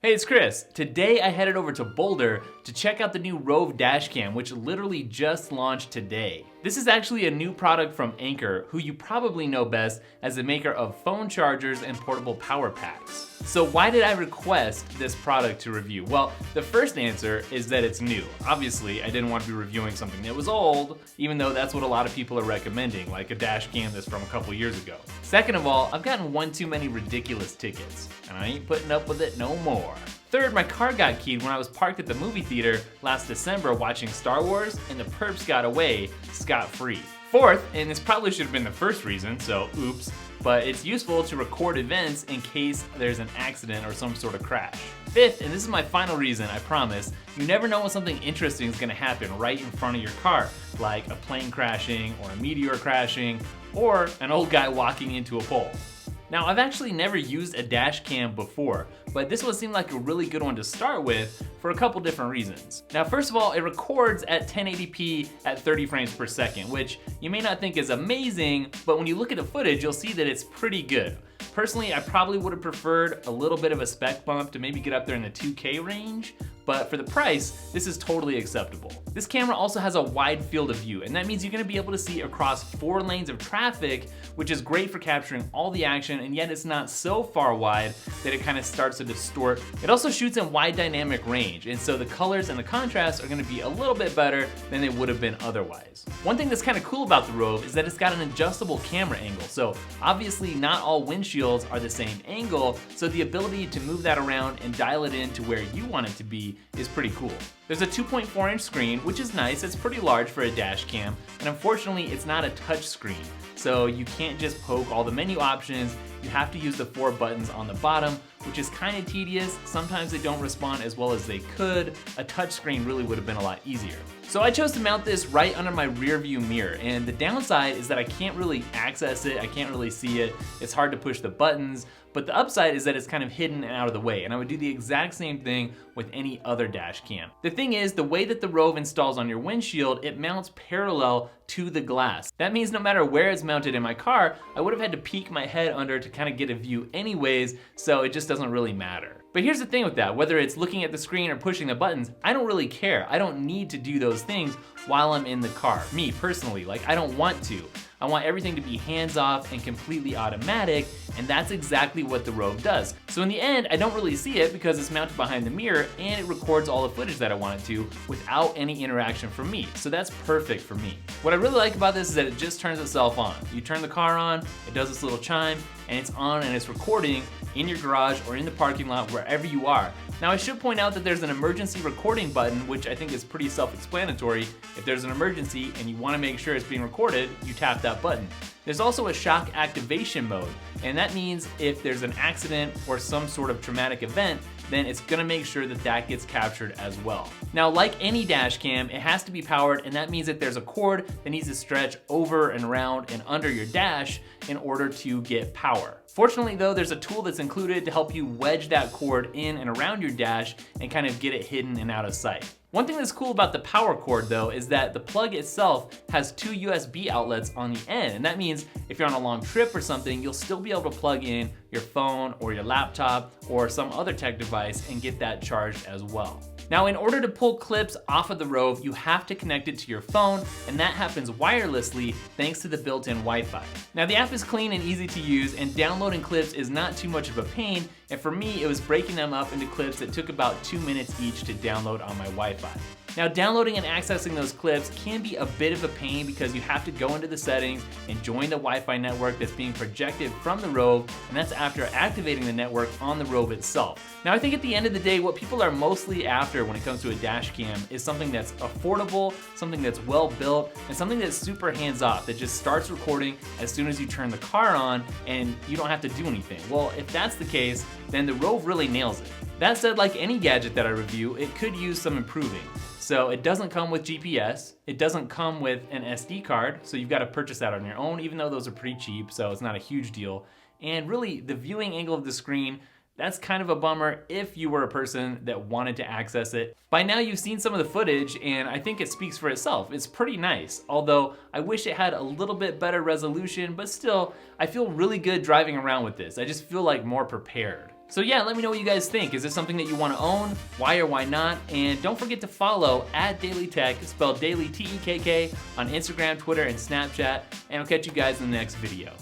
Hey, it's Chris. Today I headed over to Boulder to check out the new ROAV dashcam, which literally just launched today. This is actually a new product from Anker, who you probably know best as the maker of phone chargers and portable power packs. So why did I request this product to review? Well, the first answer is that it's new. Obviously, I didn't want to be reviewing something that was old, even though that's what a lot of people are recommending, like a dashcam that's from a couple years ago. Second of all, I've gotten one too many ridiculous tickets, and I ain't putting up with it no more. Third, my car got keyed when I was parked at the movie theater last December watching Star Wars, and the perps got away scot-free. Fourth, and this probably should have been the first reason, so oops, but it's useful to record events in case there's an accident or some sort of crash. Fifth, and this is my final reason, I promise, you never know when something interesting is gonna happen right in front of your car, like a plane crashing, or a meteor crashing, or an old guy walking into a pole. Now, I've actually never used a dash cam before, but this one seemed like a really good one to start with for a couple different reasons. Now, first of all, it records at 1080p at 30 frames per second, which you may not think is amazing, but when you look at the footage, you'll see that it's pretty good. Personally, I probably would have preferred a little bit of a spec bump to maybe get up there in the 2K range, but for the price, this is totally acceptable. This camera also has a wide field of view, and that means you're gonna be able to see across 4 lanes of traffic, which is great for capturing all the action, and yet it's not so far wide that it kind of starts to distort. It also shoots in wide dynamic range, and so the colors and the contrast are gonna be a little bit better than they would have been otherwise. One thing that's kind of cool about the ROAV is that it's got an adjustable camera angle, so obviously not all windshields are the same angle, so the ability to move that around and dial it in to where you want it to be is pretty cool. There's a 2.4-inch screen, which is nice. It's pretty large for a dash cam, and unfortunately it's not a touch screen, so you can't just poke all the menu options. You have to use the 4 buttons on the bottom, which is kind of tedious. Sometimes they don't respond as well as they could. A touch screen really would have been a lot easier. So I chose to mount this right under my rear view mirror, and the downside is that I can't really access it, I can't really see it, it's hard to push the buttons, but the upside is that it's kind of hidden and out of the way, and I would do the exact same thing with any other dash cam. The thing is, the way that the ROAV installs on your windshield, it mounts parallel to the glass. That means no matter where it's mounted in my car, I would have had to peek my head under to kind of get a view anyways, so it just doesn't really matter. But here's the thing with that, whether it's looking at the screen or pushing the buttons, I don't really care. I don't need to do those things while I'm in the car. Me, personally, like I don't want to. I want everything to be hands-off and completely automatic, and that's exactly what the ROAV does. So in the end, I don't really see it because it's mounted behind the mirror and it records all the footage that I want it to without any interaction from me. So that's perfect for me. What I really like about this is that it just turns itself on. You turn the car on, it does this little chime, and it's on and it's recording in your garage or in the parking lot, wherever you are. Now I should point out that there's an emergency recording button, which I think is pretty self-explanatory. If there's an emergency and you want to make sure it's being recorded, you tap that button. There's also a shock activation mode, and that means if there's an accident or some sort of traumatic event, then it's gonna make sure that that gets captured as well. Now, like any dash cam, it has to be powered, and that means that there's a cord that needs to stretch over and around and under your dash in order to get power. Fortunately though, there's a tool that's included to help you wedge that cord in and around your dash and kind of get it hidden and out of sight. One thing that's cool about the power cord though is that the plug itself has 2 USB outlets on the end, and that means if you're on a long trip or something, you'll still be able to plug in your phone or your laptop or some other tech device and get that charged as well. Now, in order to pull clips off of the ROAV, you have to connect it to your phone, and that happens wirelessly thanks to the built-in Wi-Fi. Now, the app is clean and easy to use, and downloading clips is not too much of a pain, and for me, it was breaking them up into clips that took about 2 minutes each to download on my Wi-Fi. Now, downloading and accessing those clips can be a bit of a pain because you have to go into the settings and join the Wi-Fi network that's being projected from the ROAV, and that's after activating the network on the ROAV itself. Now, I think at the end of the day, what people are mostly after when it comes to a dash cam is something that's affordable, something that's well built, and something that's super hands-off, that just starts recording as soon as you turn the car on and you don't have to do anything. Well, if that's the case, then the ROAV really nails it. That said, like any gadget that I review, it could use some improving. So it doesn't come with GPS, it doesn't come with an SD card, so you've got to purchase that on your own, even though those are pretty cheap, so it's not a huge deal. And really, the viewing angle of the screen, that's kind of a bummer if you were a person that wanted to access it. By now you've seen some of the footage, and I think it speaks for itself. It's pretty nice, although I wish it had a little bit better resolution, but still, I feel really good driving around with this. I just feel like more prepared. So yeah, let me know what you guys think. Is this something that you want to own? Why or why not? And don't forget to follow @DailyTech, spelled Daily Tekk, on Instagram, Twitter, and Snapchat. And I'll catch you guys in the next video.